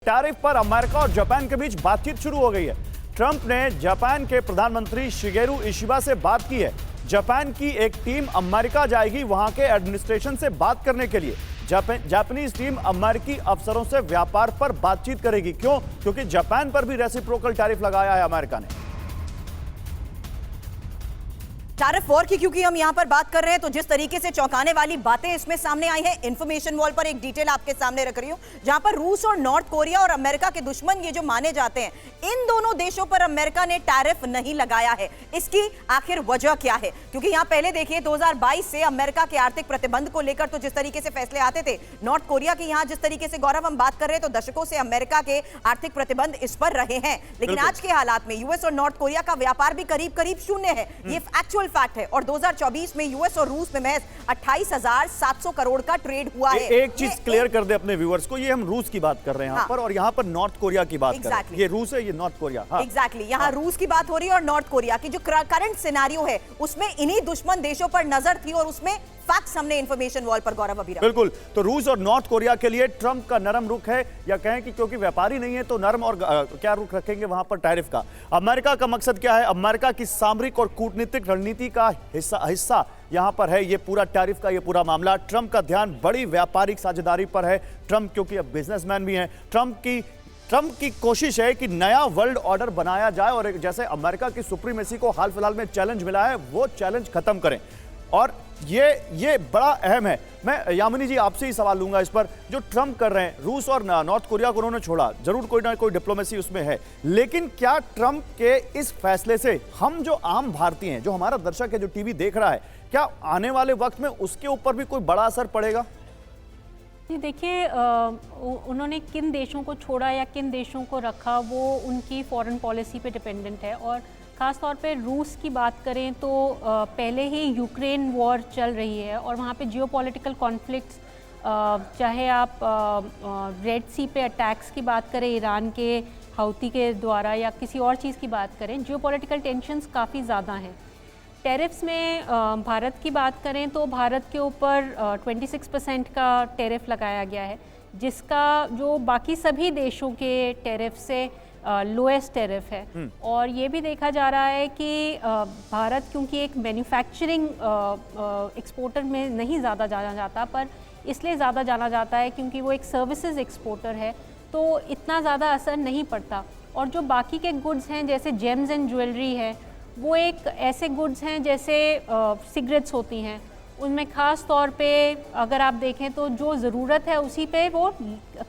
Tariff पर America और Japan के बीच बातचीत शुरू हो गई है। ट्रंप ने जापान के प्रधानमंत्री शिगेरू इशिबा से बात की है। जापान की एक टीम अमेरिका जाएगी वहां के एडमिनिस्ट्रेशन से बात करने के लिए। जापानीज टीम अमेरिकी अफसरों से व्यापार पर बातचीत करेगी। क्यों? क्योंकि जापान पर भी रेसिप्रोकल टैरिफ लगाया है अमेरिका ने। टैरिफ वॉर की क्योंकि हम यहां पर बात कर रहे हैं, तो जिस तरीके से चौंकाने वाली बातें इसमें सामने आई हैं, इंफॉर्मेशन वॉल पर एक डिटेल आपके सामने रख रही हूं, जहां पर रूस और नॉर्थ कोरिया और अमेरिका के दुश्मन ये जो माने जाते हैं, इन दोनों देशों पर अमेरिका ने टैरिफ नहीं लगाया है। इसकी आखिर वजह क्या है? क्योंकि यहां पहले देखिए 2022 से अमेरिका के आर्थिक प्रतिबंध को लेकर तो जिस तरीके से फैसले आते थे, नॉर्थ कोरिया की यहां जिस तरीके से गौरव हम बात कर रहे हैं, तो दशकों से अमेरिका के आर्थिक प्रतिबंध इस पर रहे हैं। लेकिन आज के हालात में यूएस और नॉर्थ कोरिया का व्यापार भी करीब करीब शून्य है। ये एक्चुअल फैक्ट है। और 2024 में यूएस और रूस में महज 28,700 करोड़ का ट्रेड हुआ है। एक चीज क्लियर कर दे अपने व्यूअर्स को, ये हम रूस की बात कर रहे हैं यहाँ पर, और यहाँ पर नॉर्थ कोरिया की बात कर रहे हैं। ये रूस है, ये नॉर्थ कोरिया। एग्जैक्टली, यहाँ रूस की बात हो रही है और नॉर्थ कोरिया की जो करंट सिनेरियो है उसमें इन्हीं दुश्मन देशों पर नजर थी और उसमें फैक्ट्स हमने इंफॉर्मेशन वॉल पर गौरव अभी बिल्कुल। तो रूस और नॉर्थ कोरिया के लिए ट्रंप का नरम रुख है, या कहें कि क्योंकि व्यापारी नहीं है तो नरम और क्या रुख रखेंगे वहां पर टैरिफ का। अमेरिका का मकसद क्या है? अमेरिका की सामरिक और कूटनीतिक रणनीति का हिस्सा यहां पर है ये पूरा टैरिफ का ये पूरा मामला। ट्रंप का ध्यान बड़ी व्यापारिक साझेदारी पर है। ट्रंप क्योंकि अब बिजनेसमैन भी हैं, ट्रंप की कोशिश है कि नया वर्ल्ड ऑर्डर बनाया जाए और जैसे अमेरिका की सुप्रीमेसी को हाल फिलहाल में चैलेंज मिला है, वो चैलेंज खत्म करें। और ये बड़ा अहम है। मैं यामिनी जी आपसे ही सवाल लूंगा इस पर, जो ट्रंप कर रहे हैं, रूस और नॉर्थ कोरिया को उन्होंने छोड़ा, जरूर कोई ना कोई डिप्लोमेसी उसमें है, लेकिन क्या ट्रंप के इस फैसले से हम जो आम भारतीय हैं, जो हमारा दर्शक है, जो टीवी देख रहा है, क्या आने वाले वक्त में उसके ऊपर भी कोई बड़ा असर पड़ेगा? जी देखिए, उन्होंने किन देशों को छोड़ा या किन देशों को रखा, वो उनकी फॉरेन पॉलिसी पे डिपेंडेंट है। और ख़ास तौर पे रूस की बात करें तो पहले ही यूक्रेन वॉर चल रही है और वहाँ पे जियोपॉलिटिकल कॉन्फ्लिक्ट्स, चाहे आप रेड सी पे अटैक्स की बात करें ईरान के हौती के द्वारा या किसी और चीज़ की बात करें, जियोपॉलिटिकल टेंशन्स काफ़ी ज़्यादा हैं। टैरिफ्स में भारत की बात करें तो भारत के ऊपर 26% का टैरिफ लगाया गया है, जिसका जो बाकी सभी देशों के टैरिफ से लोएस्ट टैरिफ है। और ये भी देखा जा रहा है कि भारत क्योंकि एक मैन्युफैक्चरिंग एक्सपोर्टर में नहीं ज़्यादा जाना जाता, पर इसलिए ज़्यादा जाना जाता है क्योंकि वो एक सर्विसेज एक्सपोर्टर है, तो इतना ज़्यादा असर नहीं पड़ता। और जो बाकी के गुड्स हैं जैसे जेम्स एंड ज्वेलरी है, वो एक ऐसे गुड्स हैं जैसे सिगरेट्स होती हैं, उनमें ख़ास तौर पे अगर आप देखें तो जो ज़रूरत है उसी पे वो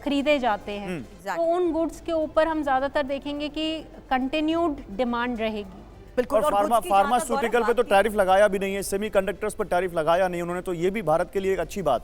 खरीदे जाते हैं। तो उन गुड्स के ऊपर हम ज़्यादातर देखेंगे कि कंटिन्यूड डिमांड रहेगी। बिल्कुल। और फार्मास्यूटिकल पे तो टैरिफ लगाया भी नहीं है, सेमीकंडक्टर्स पर टैरिफ लगाया नहीं उन्होंने, तो ये भी भारत के लिए एक अच्छी बात